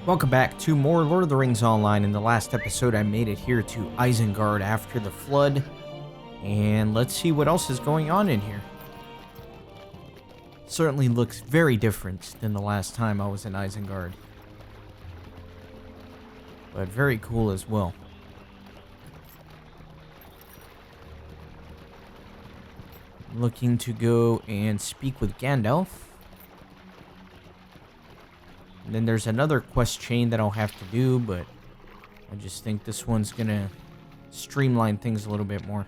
Welcome back to more Lord of the Rings Online. In the last episode, I made it here to Isengard after the flood. And let's see what else is going on in here. Certainly looks very different than the last time I was in Isengard. But very cool as well. Looking to go and speak with Gandalf. And then there's another quest chain that I'll have to do, but I just think this one's gonna streamline things a little bit more.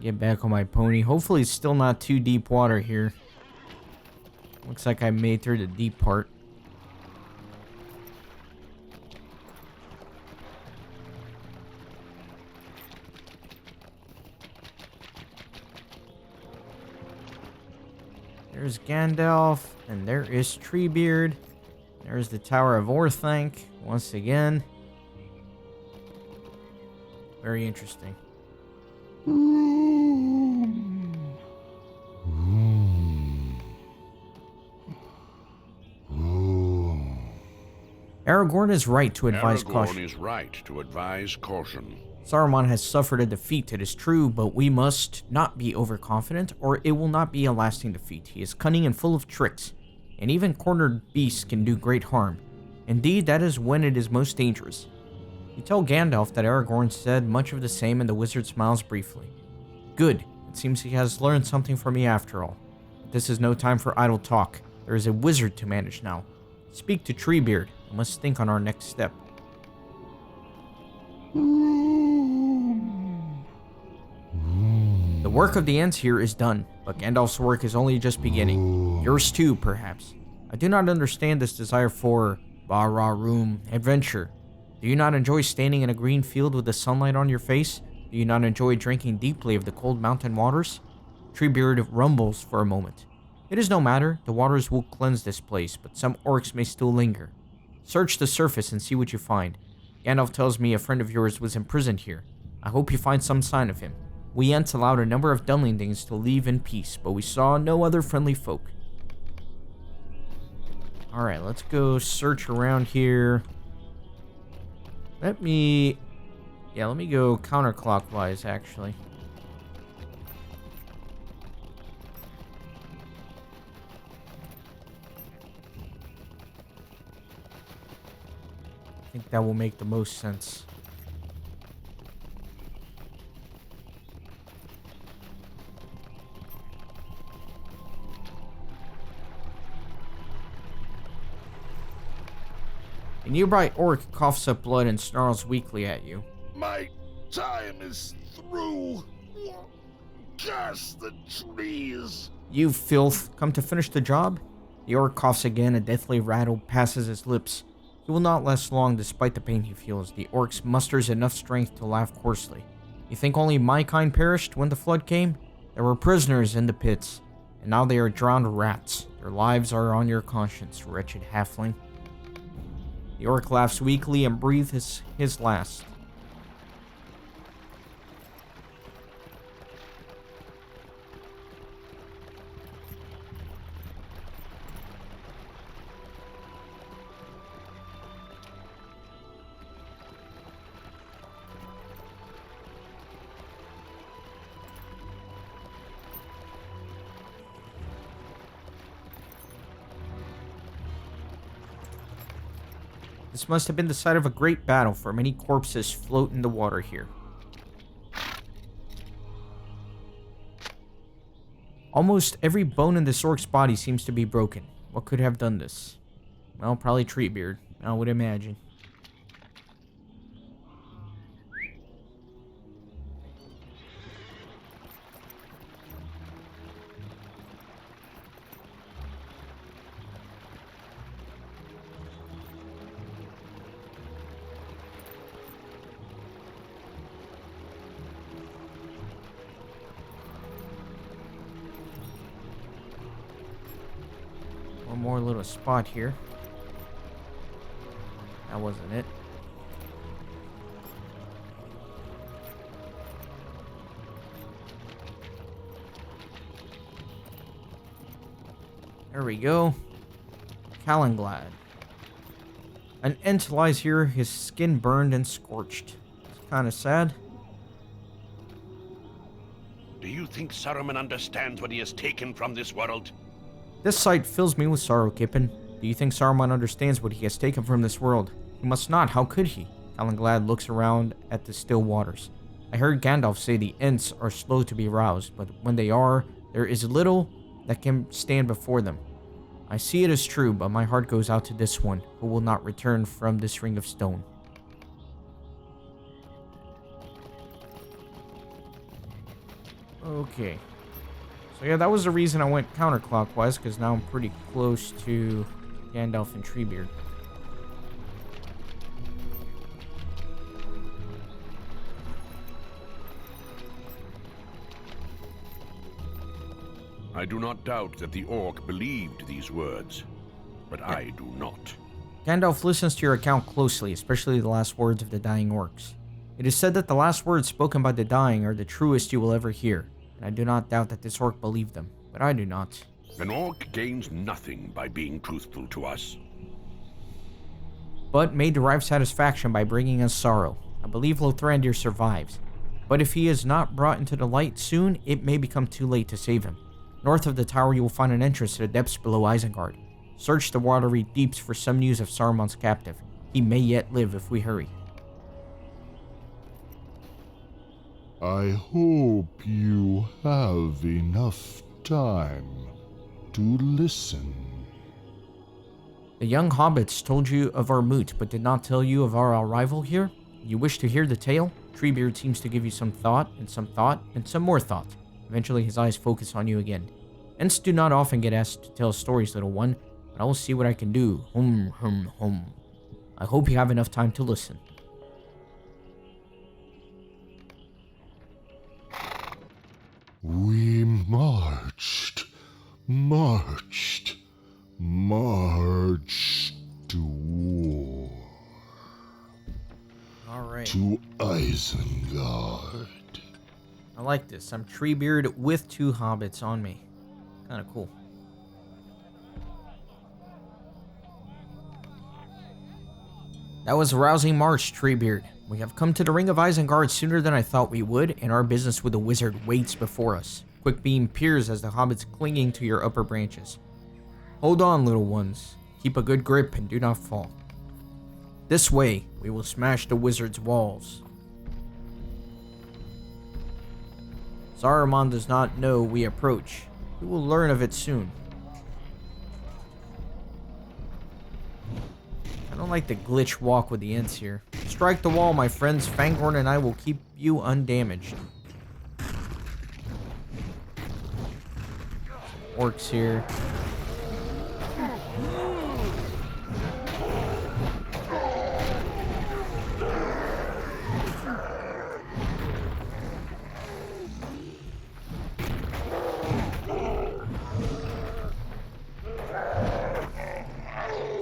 Get back on my pony. Hopefully it's still not too deep water here. Looks like I made through the deep part. There's Gandalf, and there is Treebeard. There's the Tower of Orthanc, once again. Very interesting. Aragorn is right to advise caution. Aragorn is right to advise caution. Saruman has suffered a defeat, it is true, but we must not be overconfident, or it will not be a lasting defeat. He is cunning and full of tricks, and even cornered beasts can do great harm. Indeed, that is when it is most dangerous. You tell Gandalf that Aragorn said much of the same, and the wizard smiles briefly. Good. It seems he has learned something from me after all. But this is no time for idle talk. There is a wizard to manage now. Speak to Treebeard. I must think on our next step. The work of the Ents here is done, but Gandalf's work is only just beginning. Yours too, perhaps. I do not understand this desire for Bar-Room adventure. Do you not enjoy standing in a green field with the sunlight on your face? Do you not enjoy drinking deeply of the cold mountain waters? Treebeard rumbles for a moment. It is no matter, the waters will cleanse this place, but some orcs may still linger. Search the surface and see what you find. Gandalf tells me a friend of yours was imprisoned here. I hope you find some sign of him. We Ents allowed a number of Dunlendings to leave in peace, but we saw no other friendly folk. Alright, let's go search around here. Let me go counterclockwise, actually. I think that will make the most sense. A nearby orc coughs up blood and snarls weakly at you. My time is through. Curse the trees. You filth, come to finish the job? The orc coughs again, a deathly rattle passes his lips. He will not last long despite the pain he feels. The orc musters enough strength to laugh coarsely. You think only my kind perished when the flood came? There were prisoners in the pits, and now they are drowned rats. Their lives are on your conscience, wretched halfling. The orc laughs weakly and breathes his last. This must have been the site of a great battle, for many corpses float in the water here. Almost every bone in this orc's body seems to be broken. What could have done this? Well, probably Treebeard, I would imagine. One more little spot here. That wasn't it. There we go. Calenglad. An Ent lies here, his skin burned and scorched. It's kind of sad. Do you think Saruman understands what he has taken from this world? This sight fills me with sorrow, Kippen. Do you think Saruman understands what he has taken from this world? He must not. How could he? Calenglad looks around at the still waters. I heard Gandalf say the Ents are slow to be roused, but when they are, there is little that can stand before them. I see it as true, but my heart goes out to this one, who will not return from this ring of stone. Okay. So yeah, that was the reason I went counterclockwise, because now I'm pretty close to Gandalf and Treebeard. I do not doubt that the orc believed these words, but I do not. Gandalf listens to your account closely, especially the last words of the dying orcs. It is said that the last words spoken by the dying are the truest you will ever hear, and I do not doubt that this orc believed them, but I do not. An orc gains nothing by being truthful to us. But may derive satisfaction by bringing us sorrow. I believe Lothrandir survives, but if he is not brought into the light soon, it may become too late to save him. North of the tower you will find an entrance to the depths below Isengard. Search the watery deeps for some news of Saruman's captive. He may yet live if we hurry. I hope you have enough time to listen. The young hobbits told you of our moot, but did not tell you of our arrival here? You wish to hear the tale? Treebeard seems to give you some thought, and some more thought. Eventually his eyes focus on you again. Ents do not often get asked to tell stories, little one, but I will see what I can do. I hope you have enough time to listen. We marched to war. Alright. To Isengard. I like this. I'm Treebeard with two hobbits on me. Kind of cool. That was a rousing march, Treebeard. We have come to the Ring of Isengard sooner than I thought we would, and our business with the wizard waits before us. Quick beam peers as the hobbits clinging to your upper branches. Hold on, little ones. Keep a good grip and do not fall. This way, we will smash the wizard's walls. Saruman does not know we approach. We will learn of it soon. I don't like the glitch walk with the Ents here. Strike the wall, my friends. Fangorn and I will keep you undamaged. Some orcs here.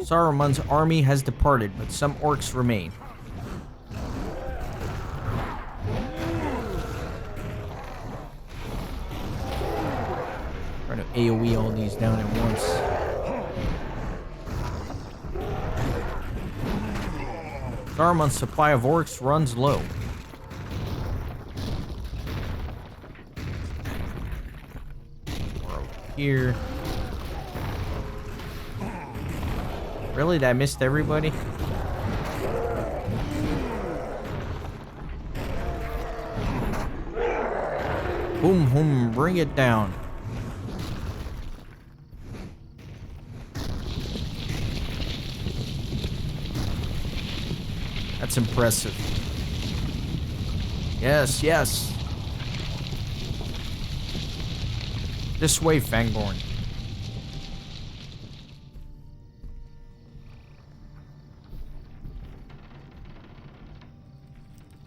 Saruman's army has departed, but some orcs remain. Trying to AoE all these down at once. Saruman's supply of orcs runs low. We're over here. Really? Did I missed everybody? Boom, boom, bring it down. That's impressive. Yes, yes. This way, Fangorn.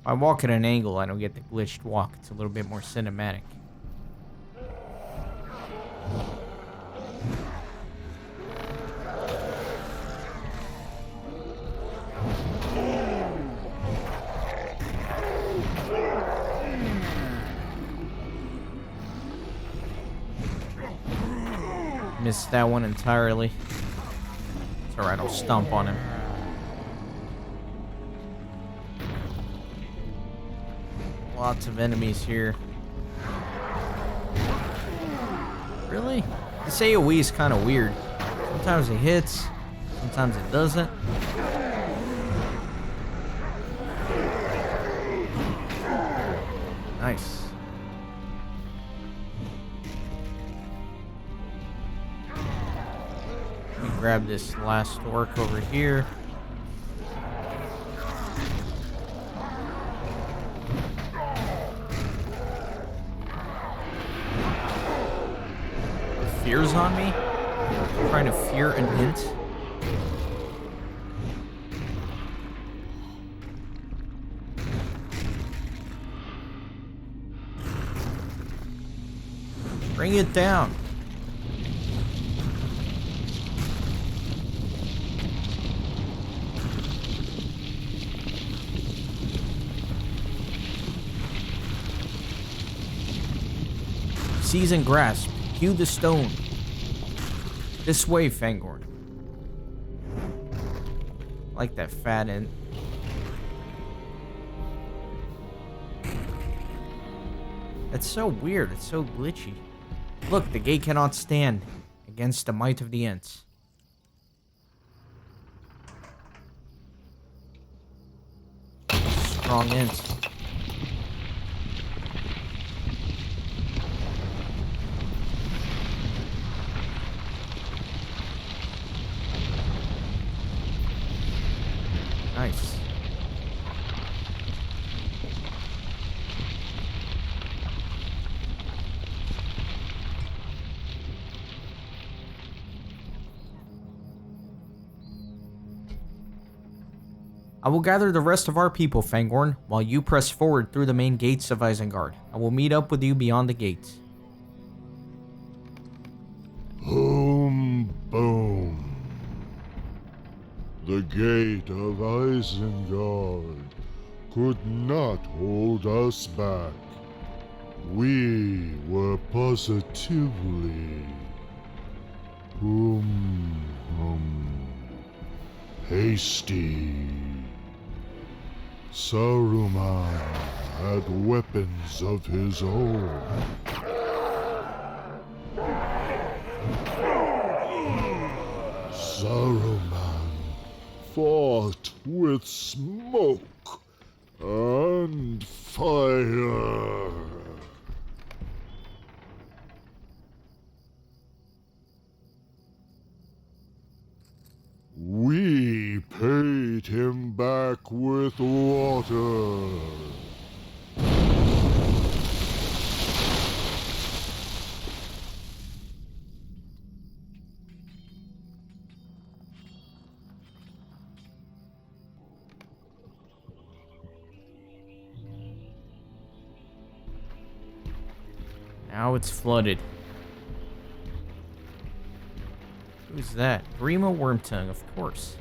I walk at an angle, I don't get the glitched walk. It's a little bit more cinematic. Missed that one entirely. It's alright, I'll stomp on him. Lots of enemies here. Really? This AoE is kind of weird. Sometimes it hits, sometimes it doesn't. Nice. Let me grab this last orc over here. Fear's on me? I'm trying to fear an Ent. Bring it down. Seize and grasp. Hew the stone. This way, Fangorn. Like that fat Ent. It's so weird. It's so glitchy. Look, the gate cannot stand against the might of the Ents. Strong Ents. Nice. I will gather the rest of our people, Fangorn, while you press forward through the main gates of Isengard. I will meet up with you beyond the gates. Boom, boom. The gate of Isengard could not hold us back. We were positively hasty. Saruman had weapons of his own. Saruman fought with smoke and fire. We paid him back with water. Now it's flooded. Who's that? Grima Wormtongue, of course.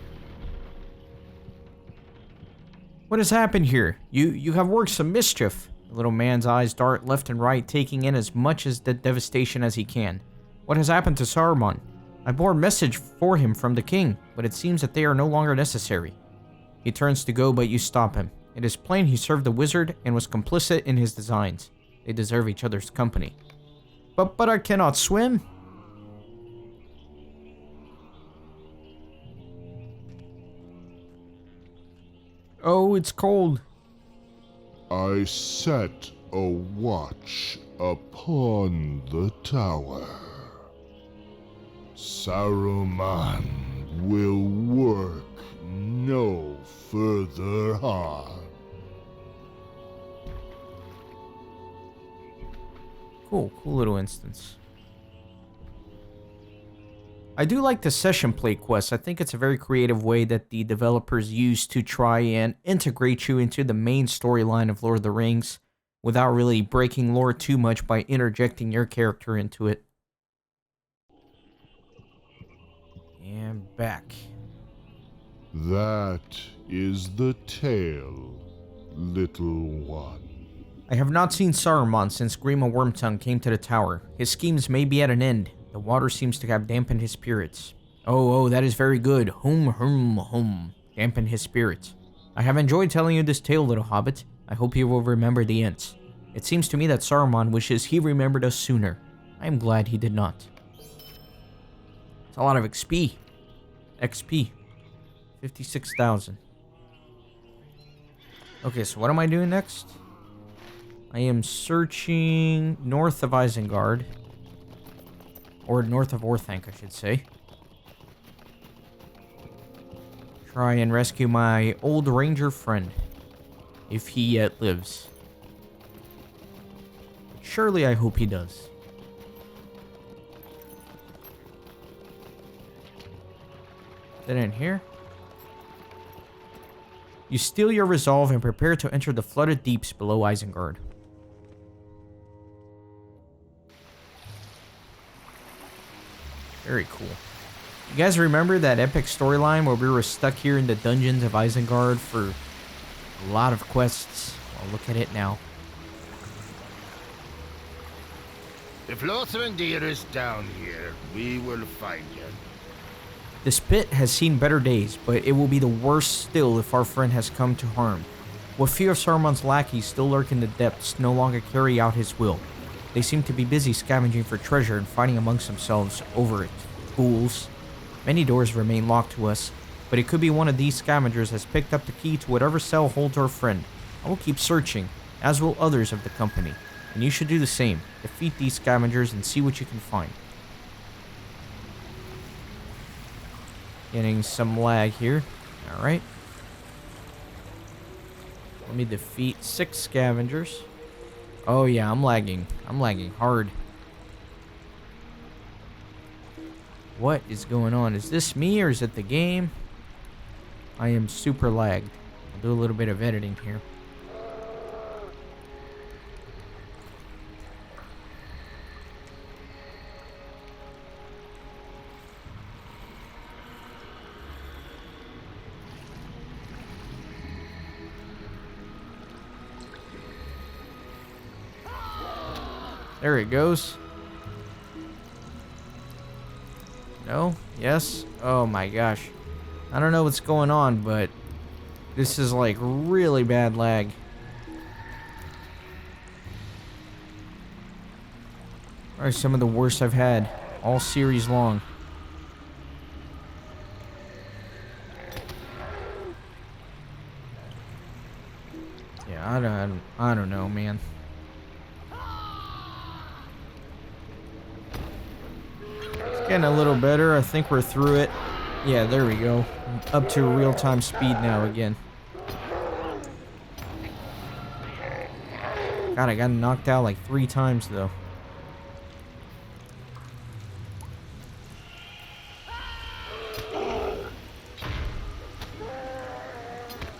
What has happened here? You have worked some mischief. The little man's eyes dart left and right, taking in as much as the devastation as he can. What has happened to Saruman? I bore a message for him from the king, but it seems that they are no longer necessary. He turns to go, but you stop him. It is plain he served the wizard and was complicit in his designs. They deserve each other's company. But I cannot swim. Oh, it's cold. I set a watch upon the tower. Saruman will work no further harm. Cool little instance. I do like the session play quest. I think it's a very creative way that the developers use to try and integrate you into the main storyline of Lord of the Rings without really breaking lore too much by interjecting your character into it. And back. That is the tale, little one. I have not seen Saruman since Grima Wormtongue came to the tower. His schemes may be at an end. The water seems to have dampened his spirits. Oh, that is very good. Hum. Dampen his spirits. I have enjoyed telling you this tale, little hobbit. I hope you will remember the Ents. It seems to me that Saruman wishes he remembered us sooner. I am glad he did not. It's a lot of XP. 56,000. Okay, so what am I doing next? I am searching north of Isengard. Or north of Orthanc, I should say. Try and rescue my old ranger friend. If he yet lives. But surely I hope he does. Is that in here? You steel your resolve and prepare to enter the flooded deeps below Isengard. Very cool. You guys remember that epic storyline where we were stuck here in the dungeons of Isengard for a lot of quests? Well, look at it now. If Lothar is down here, we will find you. This pit has seen better days, but it will be the worst still if our friend has come to harm. What few of Saruman's lackeys still lurk in the depths no longer carry out his will. They seem to be busy scavenging for treasure and fighting amongst themselves over it. Fools. Many doors remain locked to us, but it could be one of these scavengers has picked up the key to whatever cell holds our friend. I will keep searching, as will others of the company, and you should do the same. Defeat these scavengers and see what you can find. Getting some lag here. Alright. Let me defeat 6 scavengers. Oh yeah, I'm lagging. I'm lagging hard. What is going on? Is this me or is it the game? I am super lagged. I'll do a little bit of editing here. There it goes. No? Yes? Oh my gosh. I don't know what's going on, but this is like really bad lag. Probably some of the worst I've had all series long. Yeah, I don't know, man. Getting a little better. I think we're through it. Yeah, there we go. Up to real-time speed now again. God, I got knocked out like 3 times though.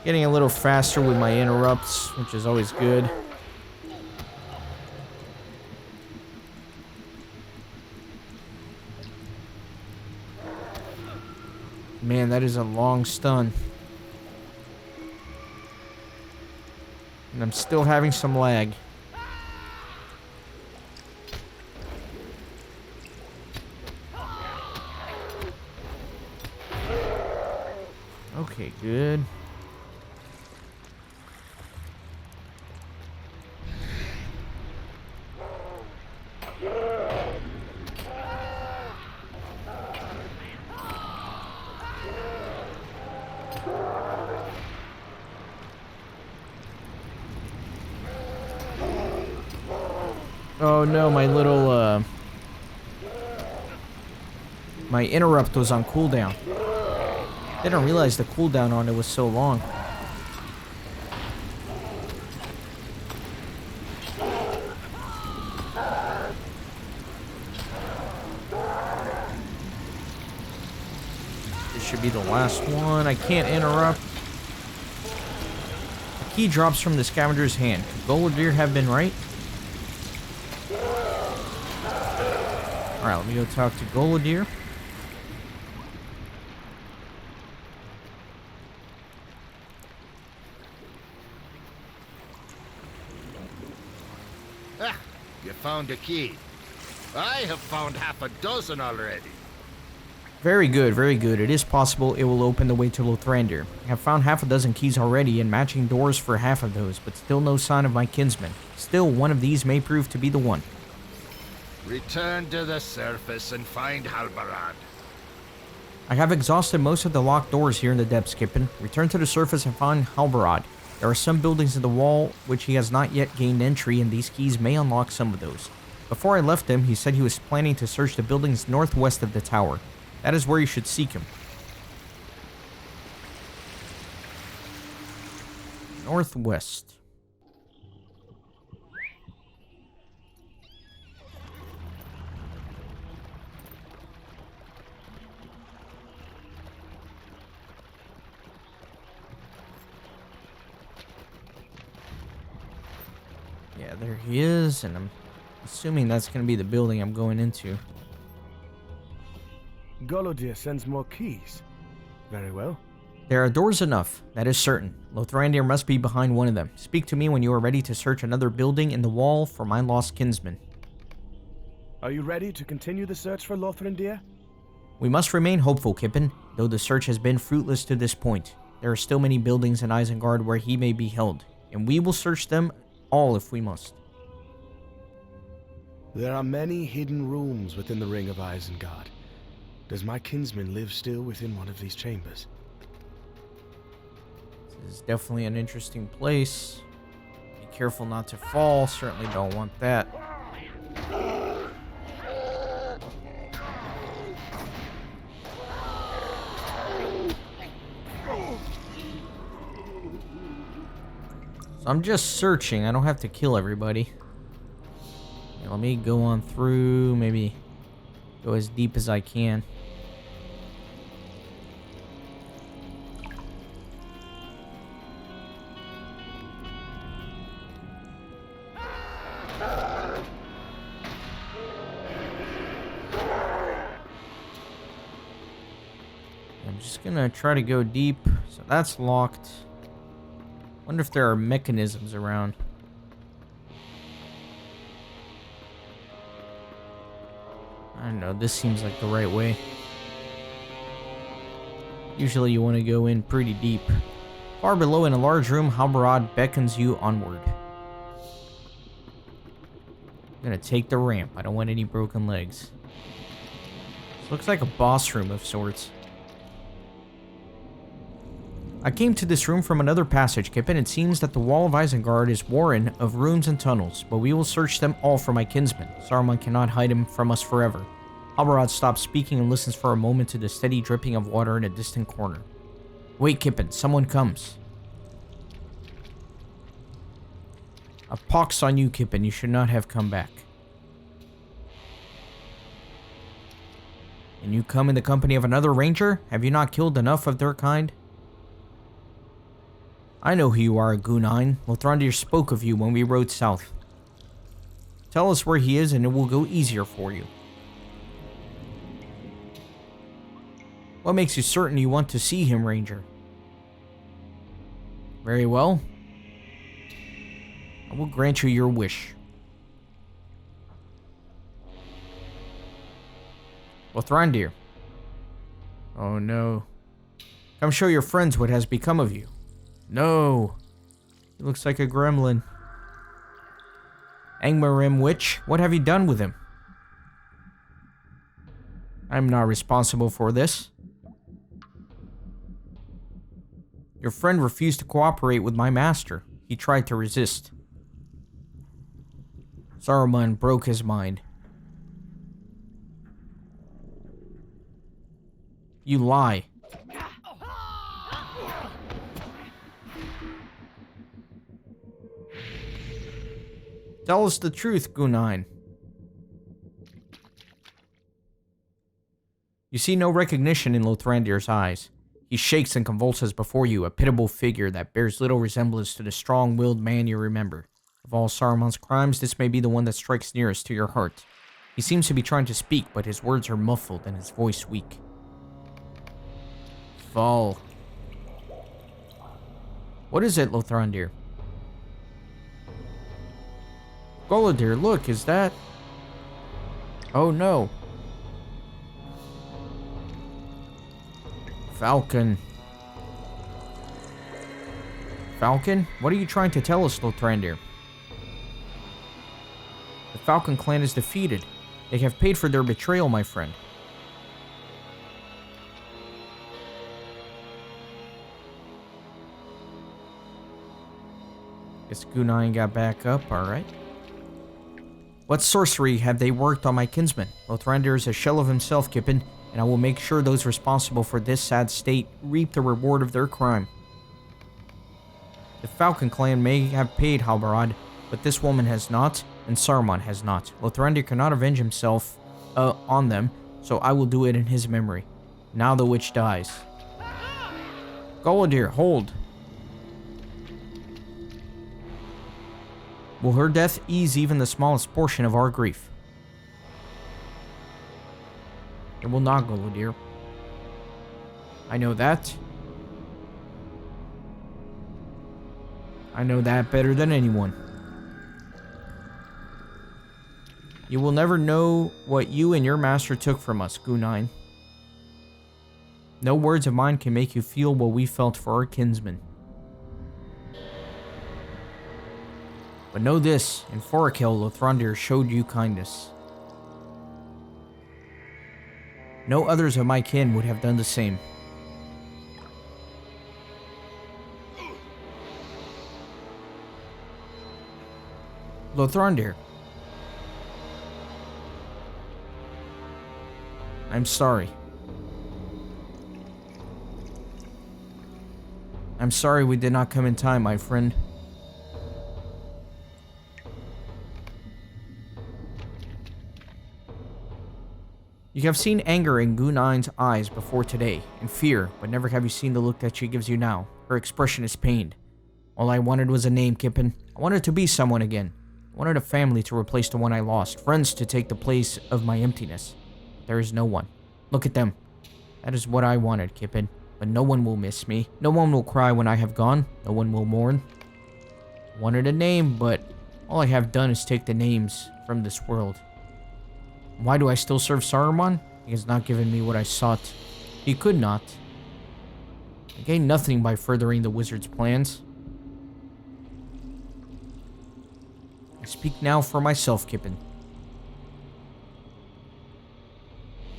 Getting a little faster with my interrupts, which is always good. Man, that is a long stun. And I'm still having some lag. Okay, good. Oh no, my little, my interrupt was on cooldown. Didn't realize the cooldown on it was so long. This should be the last one. I can't interrupt. The key drops from the scavenger's hand. Could Goldir have been right? Alright, let me go talk to Goldir. Ah, you found a key. I have found half a dozen already. Very good, very good. It is possible it will open the way to Lothrandir. I have found half a dozen keys already and matching doors for half of those, but still no sign of my kinsman. Still, one of these may prove to be the one. Return to the surface and find Halbarad. I have exhausted most of the locked doors here in the depths, Kippen. Return to the surface and find Halbarad. There are some buildings in the wall which he has not yet gained entry, and these keys may unlock some of those. Before I left him, he said he was planning to search the buildings northwest of the tower. That is where you should seek him. Northwest. Yeah, there he is, and I'm assuming that's going to be the building I'm going into. Golodir sends more keys. Very well. There are doors enough, that is certain. Lothrandir must be behind one of them. Speak to me when you are ready to search another building in the wall for my lost kinsman. Are you ready to continue the search for Lothrandir? We must remain hopeful, Kippen, though the search has been fruitless to this point. There are still many buildings in Isengard where he may be held, and we will search them all if we must. There are many hidden rooms within the Ring of Isengard. Does my kinsman live still within one of these chambers? This is definitely an interesting place. Be careful not to fall. Certainly don't want that. So I'm just searching. I don't have to kill everybody. Yeah, let me go on through. Maybe go as deep as I can. I'm just gonna try to go deep. So that's locked. Wonder if there are mechanisms around. I don't know, this seems like the right way. Usually you want to go in pretty deep. Far below in a large room, Halbarad beckons you onward. I'm gonna take the ramp. I don't want any broken legs. This looks like a boss room of sorts. I came to this room from another passage, Kippen. It seems that the wall of Isengard is warren of rooms and tunnels, but we will search them all for my kinsman. Saruman cannot hide him from us forever. Halbarad stops speaking and listens for a moment to the steady dripping of water in a distant corner. Wait, Kippen, someone comes. A pox on you, Kippen. You should not have come back. And you come in the company of another ranger? Have you not killed enough of their kind? I know who you are, Gunine. Lothrandir spoke of you when we rode south. Tell us where he is and it will go easier for you. What makes you certain you want to see him, Ranger? Very well. I will grant you your wish. Lothrandir. Oh no. Come show your friends what has become of you. No. He looks like a gremlin. Angmarim Witch, what have you done with him? I'm not responsible for this. Your friend refused to cooperate with my master. He tried to resist. Saruman broke his mind. You lie. Tell us the truth, Gunine. You see no recognition in Lothrandir's eyes. He shakes and convulses before you, a pitiable figure that bears little resemblance to the strong-willed man you remember. Of all Saruman's crimes, this may be the one that strikes nearest to your heart. He seems to be trying to speak, but his words are muffled and his voice weak. Fall. What is it, Lothrandir? Golodir, look, is that... Oh no. Falcon. Falcon? What are you trying to tell us, Lothrandir? The Falcon clan is defeated. They have paid for their betrayal, my friend. Guess Gunine got back up, alright. What sorcery have they worked on my kinsman? Lothrandir is a shell of himself, Kippen, and I will make sure those responsible for this sad state reap the reward of their crime. The Falcon clan may have paid Halbarad, but this woman has not, and Saruman has not. Lothrandir cannot avenge himself on them, so I will do it in his memory. Now the witch dies. Guladir, hold. Will her death ease even the smallest portion of our grief? It will not, Guladir. I know that. I know that better than anyone. You will never know what you and your master took from us, Gunine. No words of mine can make you feel what we felt for our kinsman. But know this, in Forakel, Lothrandir showed you kindness. No others of my kin would have done the same. Lothrandir. I'm sorry. I'm sorry we did not come in time, my friend. You have seen anger in Gunine's eyes before today, and fear, but never have you seen the look that she gives you now. Her expression is pained. All I wanted was a name, Kippen. I wanted to be someone again. I wanted a family to replace the one I lost, friends to take the place of my emptiness. There is no one. Look at them. That is what I wanted, Kippen. But no one will miss me. No one will cry when I have gone. No one will mourn. I wanted a name, but all I have done is take the names from this world. Why do I still serve Saruman? He has not given me what I sought. He could not. I gained nothing by furthering the wizard's plans. I speak now for myself, Kippen.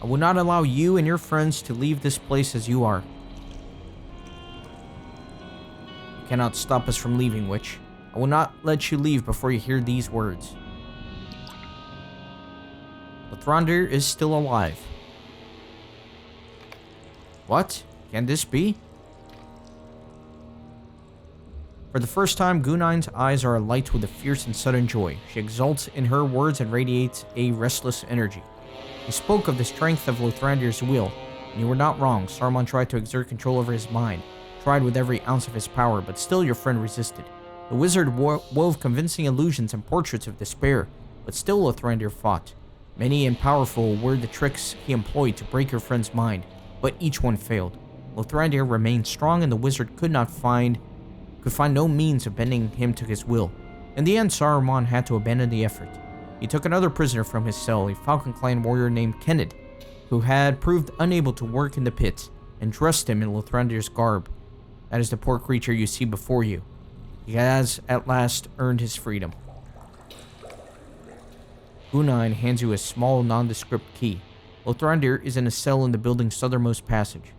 I will not allow you and your friends to leave this place as you are. You cannot stop us from leaving, witch. I will not let you leave before you hear these words. Lothrandir is still alive. What? Can this be? For the first time, Gunine's eyes are alight with a fierce and sudden joy. She exults in her words and radiates a restless energy. You spoke of the strength of Lothrandir's will, and you were not wrong. Saruman tried to exert control over his mind, tried with every ounce of his power, but still your friend resisted. The wizard wove convincing illusions and portraits of despair, but still Lothrandir fought. Many and powerful were the tricks he employed to break your friend's mind, but each one failed. Lothrandir remained strong, and the wizard could find no means of bending him to his will. In the end, Saruman had to abandon the effort. He took another prisoner from his cell, a Falcon Clan warrior named Kenned, who had proved unable to work in the pit, and dressed him in Lothrandir's garb. That is the poor creature you see before you. He has at last earned his freedom. Gunine hands you a small, nondescript key. Lothrandir is in a cell in the building's southernmost passage.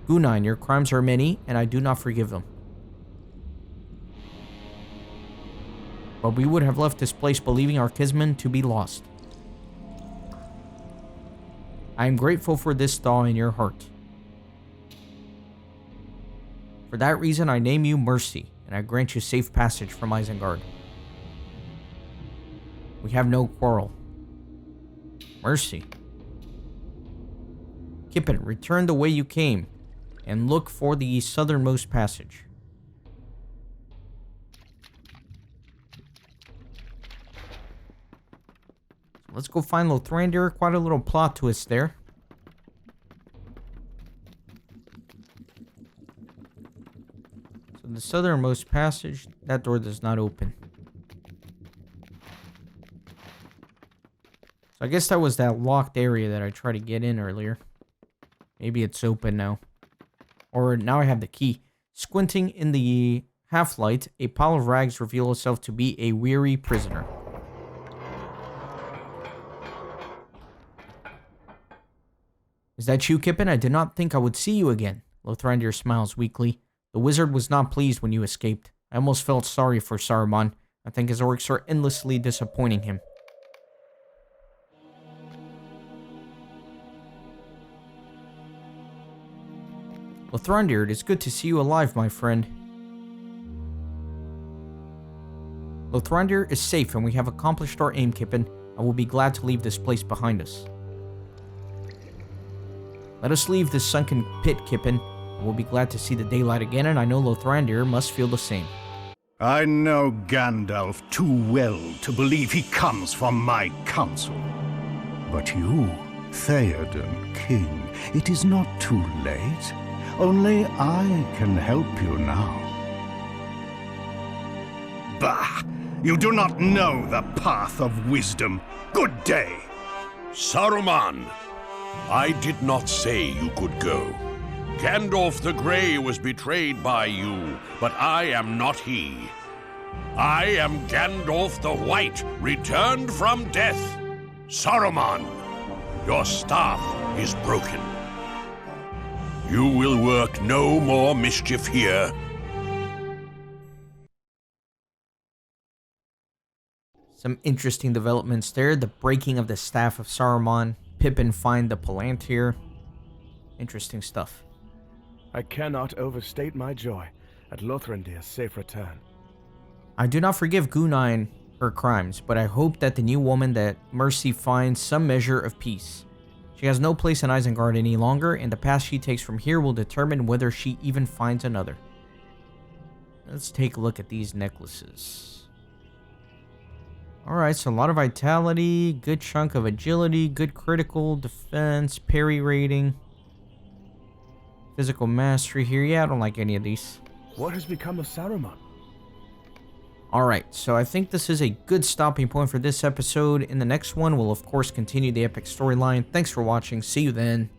Gunine, your crimes are many, and I do not forgive them. But we would have left this place believing our kinsman to be lost. I am grateful for this thaw in your heart. For that reason, I name you Mercy, and I grant you safe passage from Isengard. We have no quarrel. Mercy. Kippen, return the way you came, and look for the southernmost passage. So let's go find Lothrandir. Quite a little plot twist there. So the southernmost passage, that door does not open. So I guess that was that locked area that I tried to get in earlier. Maybe it's open now. Or now I have the key. Squinting in the half-light, a pile of rags reveals itself to be a weary prisoner. Is that you, Kippen? I did not think I would see you again. Lothrandir smiles weakly. The wizard was not pleased when you escaped. I almost felt sorry for Saruman. I think his orcs are endlessly disappointing him. Lothrandir, it is good to see you alive, my friend. Lothrandir is safe and we have accomplished our aim, Kippen. I will be glad to leave this place behind us. Let us leave this sunken pit, Kippen. I will be glad to see the daylight again, and I know Lothrandir must feel the same. I know Gandalf too well to believe he comes from my counsel. But you, Theoden King, it is not too late. Only I can help you now. Bah! You do not know the path of wisdom. Good day! Saruman! I did not say you could go. Gandalf the Grey was betrayed by you, but I am not he. I am Gandalf the White, returned from death. Saruman, your staff is broken. You will work no more mischief here. Some interesting developments there. The breaking of the staff of Saruman. Pippin find the Palantir. Interesting stuff. I cannot overstate my joy at Lothrandir's safe return. I do not forgive Gunine her crimes, but I hope that the new woman that Mercy finds some measure of peace. She has no place in Isengard any longer, and the path she takes from here will determine whether she even finds another. Let's take a look at these necklaces. Alright, so a lot of vitality, good chunk of agility, good critical, defense, parry rating. Physical mastery here. Yeah, I don't like any of these. What has become of Saruman? Alright, so I think this is a good stopping point for this episode. In the next one, we'll of course continue the epic storyline. Thanks for watching. See you then.